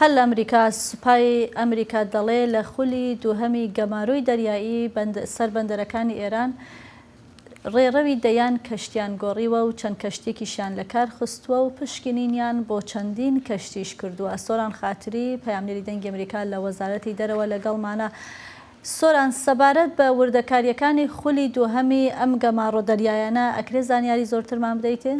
هەر لە ئەمریکا سوپای ئەمریکا دەڵێ لە خولی دووهەمی گەماروی دەریایی سەر بەندەرەکانی ئێران ڕێڕەوی دەیان کەشتیان گۆڕیوە و چەند کەشتێکیشیان لە کار خستووە و پشکنینیان بۆ چەندین کەشتیش کردووە. سۆران خاتری پەیامنێری دەنگی ئەمریکا لە وەزارەتی دەرەوە لەگەڵمانە. سۆران، سەبارەت بە وردەکاریەکانی خولی دووهەمی ئەم گەماڕۆ دەریایانە ئەکرێ زانیاری زۆرترمان بدەیتێ؟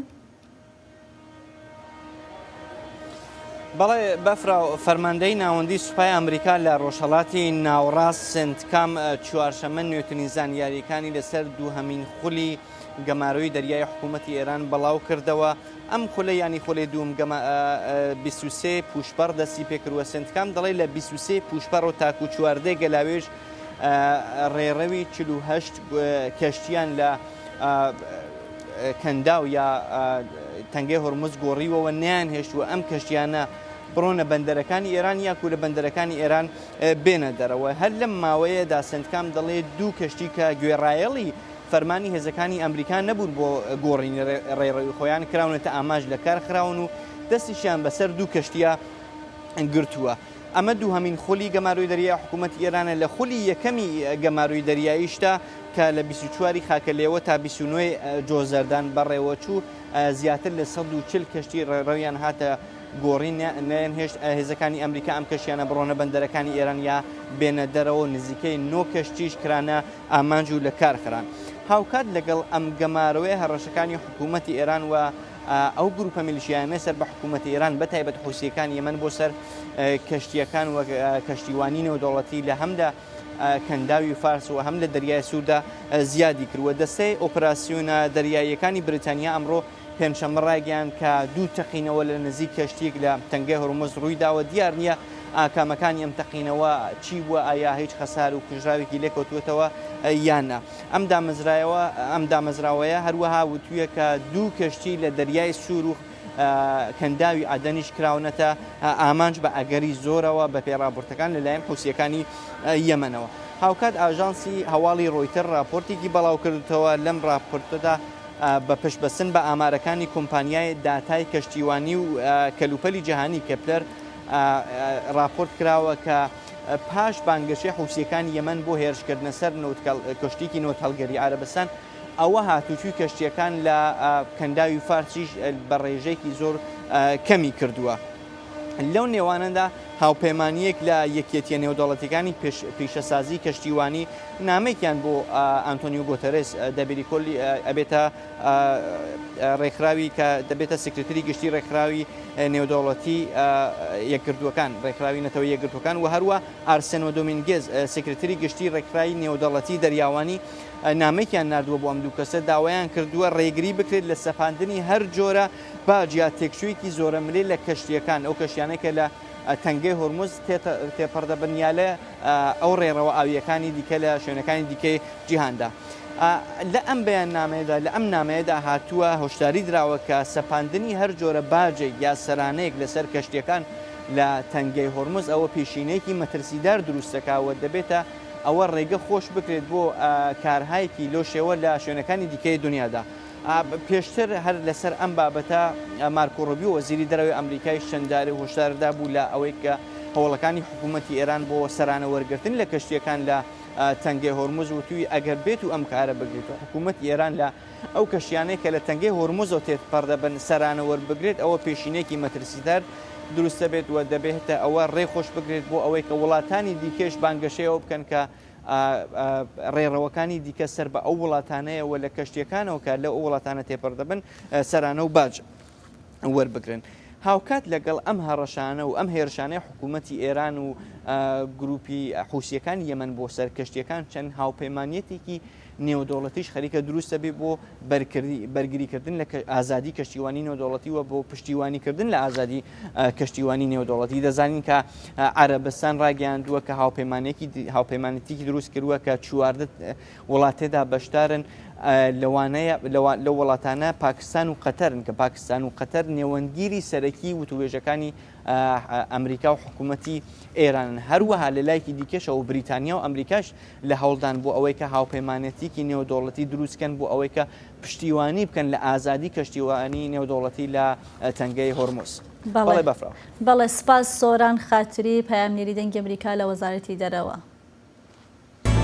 بەڵێ بەفرا فەرماندەی ناوەندی سوپای ئەمریکا لە ڕۆژهەڵاتی ناوەڕاست سنتکام چوارشەمە نوێترین زانیاریەکانی لەسەر دووهەمین خولی گەماروی دەریای حکوومەتی ئێران بەڵاو کردەوە. ئەم خولە ینی خولەی دووم 23 پوشپەر دەستی پێکردووە. سنتکام دەڵێ لە 23 پوشپەر و تاکو چواردەی گەلاوێژ ڕێڕەوی 48 کەشتیان لە کەنداو یا تەنگەی هۆرموز گۆڕیوەوە نیان هێشتووە ئەم کەشتیانە بڕۆنە بەندەرەکانی ئێران یاکو لە بەندەرەکانی ئێران بێنە دەرەوە. هەر لەم ماوەیەدا سنتکام دەڵێ دوو کەشتی کە گوێڕایەڵی فەرمانی هێزەکانی ئەمریکا نەبوون بۆ گۆڕینی ڕێڕەوی خۆیان کراونێتە ئاماژ لە کار خراون و دەستیشیان بەسەر دوو کەشتیە گرتووە. ئەمە دووهەمین خولی گەماروی دەریای حکوومەتی ئێرانە. لە خولی یەکەمی گەماروی دەریاییشتا کە لە 24 خاکەلێەوە تا 29 جۆزەردان بەڕێوە چوو زیاتر لە 140 کەشتی ڕێڕەویان هاتە گۆڕین نەیان هێشت هێزەکانی ئەمریکا ئەم کەشتیانە بڕۆنە بەندەرەکانی ئێران یا بێنە دەرەوە. نزیکەی 9 کەشتیش کرانە ئامانج و لە کارخران. هاوکات لەگەڵ ئەم گەمارەوەی هەڕەشەکانی حکوومەتی ئێران و ئەو گروپە میلیشیانە سەر بە حکوومەتی ئێران بەتایبەت حوسیەکان یەمەن بۆ سەر کەشتیەکان و کەشتیوانی نێودەوڵەتی لە هەمدا کەنداوی فارس و هەم لە دەریای سووردا زیادی کردووە. دەستەی ئۆپراسیۆنە دەریاییەکانی بریتانیا ئەمڕۆ پێنجشەممە ڕایگەیاند کە دوو تەقینەوە لە نزیک کەشتێک لە تەنگەی هۆرموز ڕوویداوە. دیار نییە ئاکامەکانی ئەم تەقینەوە چی بووە، ئایا هیچ خەسار و کوژراوێکی لێکەوتوێتەوە یاننا. ئەم دامەزراوەیە هەروەها وتویە کە دوو کەشتی لە دەریای سوور و کەنداوی ئادەنیش کراونەتە ئامانج بە ئەگەری زۆرەوە بە پێڕابورتەکان لەلایەن حوسیەکانی یەمەنەوە. هاوکات ئاژانسی هەواڵی ڕۆیتەر راپۆرتێکی بەڵاو کردوتەوە. لەم راپۆرتەدا بە پشتبەسن بە ئامارەکانی کۆمپانیای داتای کەشتیوانی و کەلوپەلی جیهانی کەپلەر راپۆرت کراوە کە پاش بانگەشەی حوسیەکانی یەمەن بۆ هێرشکردنە سەر کەشتێکی نۆت هەڵگەری عەرەبستان ئەوە هاتوچووی کەشتیەکان لە کەنداوی فارسیش بە ڕێژەیەکی زۆر کەمی کردووە. لەو نێوانەدا هاوپەیمانیەک لە یەکێتیە نێودەوڵەتیەکانی پیشەسازی کەشتیوانی نامێکیان بۆ ئانتۆنیۆ گۆتەرێس دەبێری کۆلی ئەبێتە ڕێکخراوی کە دەبێتە سکرتری گشتی ڕێکخراوی نێودەوڵەتی یەکگرتووەکان ڕێکخراوی نەتەوەی یەکگرتوەکان و هەروە ئارسێنۆ دۆمینگێز سکرتری گشتی ڕێکخراوی نێودەوڵەتی دەریاوانی نامێکیان نردووە بۆ ئەم دوو کەسە داوایان کردووە ڕێگری بکرێت لە سەپاندنی هەر جۆرە باجیا تێکشوویەکی زۆرە ملێ لە کەشتیەکان ئەو کەشتیانێکە لە تەنگەی هۆرموز تێپەردەبنیا لە ئەو ڕێڕەوە ئاویەکانی دیکە لە شوێنەکانی دیکەی جیهاندا. لە ئەم بەیاننامەیەدا لە ئەم نامەیەدا هاتووە هۆشداری دراوە کە سەپاندنی هەر جۆرە باجێک یا سەرانەیەک لەسەر کەشتیەکان لە تەنگەی هۆرموز ئەوە پێشینەیەکی مەترسیدار دروستەکەوە دەبێتە ئەوە ڕێگە خۆش بکرێت بۆ کارهایەکی لۆ شێوە لە شوێنەکانی دیکەی دنیادا. پێشتر هەر لەسەر ئەم بابەتە مارکۆ ڕۆبیۆ وەزیری دەرەوەی ئەمریکای شەنداری هۆشداردا بوو لە ئەوەی کە هەوڵەکانی حکوومەتی ئێران بۆ سەرانە وەرگرتن لە کەشتیەکان لە تەنگەی هۆرموز وتوی ئەگەر بێت و ئەم کارە بگرێت و حکوومەتی ئێران لە ئەو کەشتیانەی کە لە تەنگەی هۆرموزەوە تێپەردەبن سەرانە وەربگرێت ئەوە پێشینێکی مەترسیدار دروستە بێت و دەبێتە ئەوە ڕێخۆش بگرێت بۆ ئەوەی کە وڵاتانی دیکەش بانگەشەیەوە بکەن کە ڕێڕەوەکانی دیکە سەر بە ئەو وڵاتانەیەوە لە کەشتیەکانەوە کە لە ئەو وڵاتانە تێپەردەبن سەرانە و باج وەربگرن. هاوکات لەگەڵ ئەم هەڕەشانە و ئەم هێرشانەی حکوومەتی ئێران و گروپی حوسیەکانی یەمەن بۆ سەر کەشتیەکان چەند هاوپەیمانیەتێکی نێودەوڵەتیش خەریکە دروستە بێ بۆ بەرگریکردن لە ئازادی کەشتیوانی نێودەوڵەتی و بۆ پشتیوانیکردن لە ئازادی کەشتیوانی نێودەوڵەتی. دەزانین کە عەرەبستان ڕاگەیاندووە کە هاوپەیمانێتێکی دروست کردووە کە 14 وڵاتێدا بەشدارن لەوانەیە لە وڵاتانە پاکستان و قەتەرن کە پاکستان و قەتەر نێوەندگیری سەرەکی وتوێژەکانی ئەمریکا و حکوومەتی ئێران. هەروەها لە لایەکی دیکەشەوە و بریتانیا و ئەمریکاش لە هەوڵدان بۆ ئەوەی کە هاوپەیمانێتێکی نێودەوڵەتی دروستکەن بۆ ئەوەی کە پشتیوانی بکەن لە ئازادی کەشتیوانی نێودەوڵەتی لە تەنگەی هۆرموز. بەڵێ بەفرا بەڵێ سپاس سۆران خاتری پایامنێری دەنگی ئەمریکا لە وەزارەتی دەرەوە.